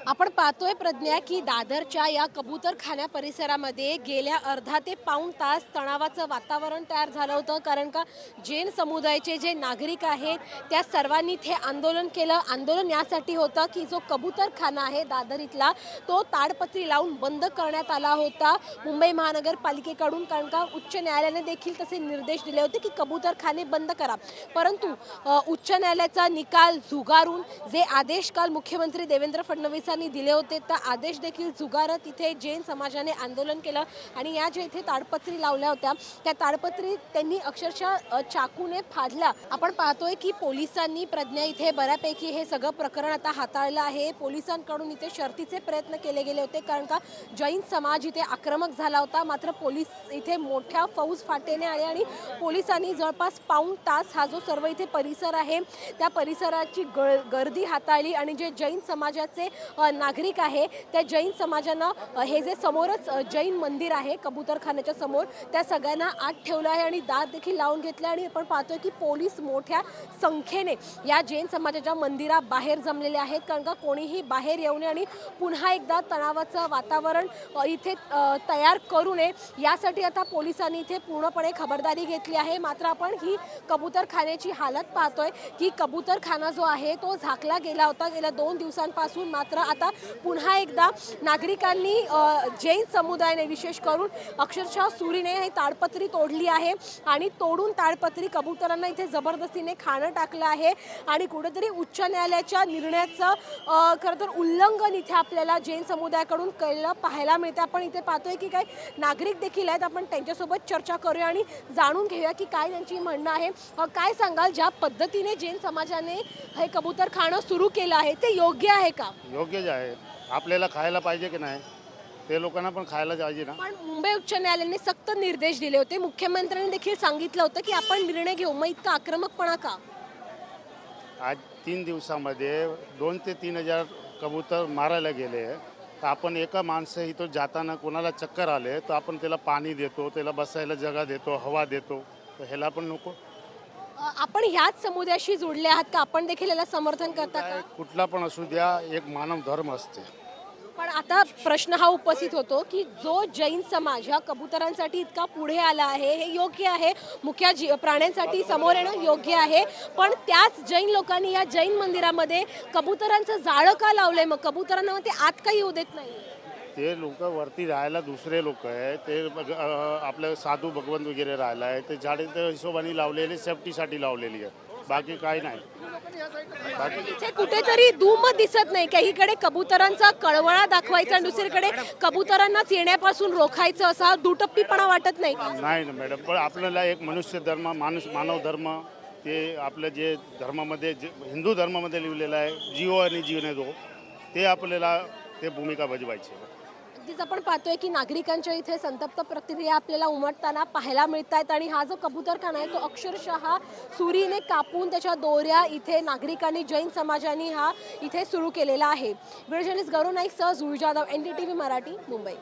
आपण पाहतोय प्रज्ञा की दादरच्या या कबूतरखान्या परिसरामध्ये गेल्या अर्धा ते पाऊण तास तणावाचं वातावरण तयार झालं होतं, कारण का जैन समुदायाचे जे नागरिक आहेत त्या सर्वांनी इथे आंदोलन केलं। आंदोलन यासाठी होतं की जो कबूतरखाना आहे दादर इथला तो ताडपत्री लावून बंद करण्यात आला होता मुंबई महानगरपालिकेकडून, कारण का उच्च न्यायालयाने देखील तसे निर्देश दिले होते की कबूतरखाने बंद करा। परंतु उच्च न्यायालयाचा निकाल झुगारून जे आदेश काल मुख्यमंत्री देवेंद्र फडणवीसांनी दिले होते त्या आदेश देखील झुगारत इथे जैन समाजाने आंदोलन केलं आणि या जे इथे ताडपत्री लावल्या होत्या त्या ताडपत्री त्यांनी अक्षरशः चाकूने फाडल्या। आपण पाहतोय की पोलिसांनी प्रज्ञा इथे बऱ्यापैकी हे सगळं प्रकरण आता हाताळलं आहे। पोलिसांकडून इथे शर्थीचे प्रयत्न केले गेले होते, कारण का जैन समाज इथे आक्रमक झाला होता, मात्र पोलीस इथे मोठ्या फौज फाटेने आले आणि पोलिसांनी जवळपास पाऊण तास हा जो सर्व इथे परिसर आहे त्या परिसराची गर्दी हाताळली आणि जे जैन समाजाचे नागरिक आहे त्या जैन समाजानं हे जे समोरच जैन मंदिर आहे कबूतरखान्याच्या समोर त्या सगळ्यांना आत ठेवलं आहे आणि दार देखील लावून घेतले आणि आपण पाहतोय की पोलीस मोठ्या संख्येने या जैन समाजाच्या मंदिराबाहेर जमलेले आहेत, कारण का कोणीही बाहेर येऊ नये आणि पुन्हा एकदा तणावाचं वातावरण इथे तयार करू नये यासाठी आता पोलिसांनी इथे पूर्णपणे खबरदारी घेतली आहे। मात्र आपण ही कबूतरखान्याची हालत पाहतोय की कबूतरखाना जो आहे तो झाकला गेला होता गेल्या 2 दिवसांपासून, मात्र आता पुन्हा एकदा नागरिकांनी जैन समुदायाने विशेष करून अक्षरशः सुरीने ही ताडपत्री तोडली आहे आणि तोडून ताडपत्री कबूतरांना इथे जबरदस्तीने खाणं टाकलं आहे आणि कुठेतरी उच्च न्यायालयाच्या निर्णयाचं खरं तर उल्लंघन इथे आपल्याला जैन समुदायाकडून केलेलं पाहायला मिळतं। आपण इथे पाहतोय की काही नागरिक देखील आहेत, आपण त्यांच्यासोबत चर्चा करूया आणि जाणून घेऊया की काय त्यांची म्हणणं आहे। काय सांगाल, ज्या पद्धतीने जैन समाजाने हे कबूतरखाना सुरू केलं आहे ते योग्य आहे का? योग्यच आहे, आपल्याला खायला पाहिजे की नाही, ते लोकांना पण खायला पाहिजे ना। पण मुंबई उच्च न्यायालयाने सक्त निर्देश दिले होते, मुख्यमंत्र्यांनी देखील सांगितलं होतं की आपण निर्णय घेऊ, मग इतका आक्रमकपणा का? आज 3 दिवसामध्ये 2 ते 3 हजार कबूतर मारायला गेले, तर आपण एका माणसं इथं जाताना कोणाला चक्कर आले तर आपण त्याला पाणी देतो, त्याला बसायला जागा देतो, हवा देतो, तर ह्याला पण नको। आपण ह्याच समुदायाशी जोडले आहात का? आपण देखील याला समर्थन करता का? कुठला पण असू द्या, एक मानव धर्म असते। पण आता प्रश्न हा उपस्थित होतो की जो जैन समाज ह्या कबुतरांसाठी इतका पुढे आला आहे हे योग्य आहे, मुख्य प्राण्यांसाठी समोर येणं योग्य आहे, पण त्याच जैन लोकांनी या जैन मंदिरामध्ये कबुतरांचं जाळं का लावलंय? मग कबुतरांना ते आत का येऊ देत नाही? ते लोक वरती राहायला दुसरे लोक आहे, ते आपलं साधू भगवंत वगैरे राहिला आहे, ते झाडे त्या हिशोबाने लावलेली सेफ्टीसाठी लावलेली आहे, बाकी काही नाही। इथे कुठेतरी दुमत दिसत नाही, काहीकडे कबुतरांचा कळवळा दाखवायचा आणि दुसरीकडे कबुतरांनाच येण्यापासून रोखायचं, असा दुटप्पीपणा वाटत नाही का? नाही ना मॅडम, पण आपल्याला एक मनुष्य धर्म, मानव धर्म, ते आपलं जे धर्मामध्ये हिंदू धर्मामध्ये लिहिलेलं आहे, जीव आणि जीवने दो, ते आपल्याला ते भूमिका बजवायची। अगदीच आपण पाहतोय की नागरिकांच्या इथे संतप्त प्रतिक्रिया आपल्याला उमटताना पाहायला मिळत आहेत आणि हा जो कबूतरखाना आहे तो अक्षरशः सुरीने कापून त्याच्या दोऱ्या इथे नागरिकांनी जैन समाजाने हा इथे सुरू केलेला आहे। व्हिडिओ जर्नलिस्ट गौरव नाईक सह जुळी जाधव, NDTV मराठी, मुंबई।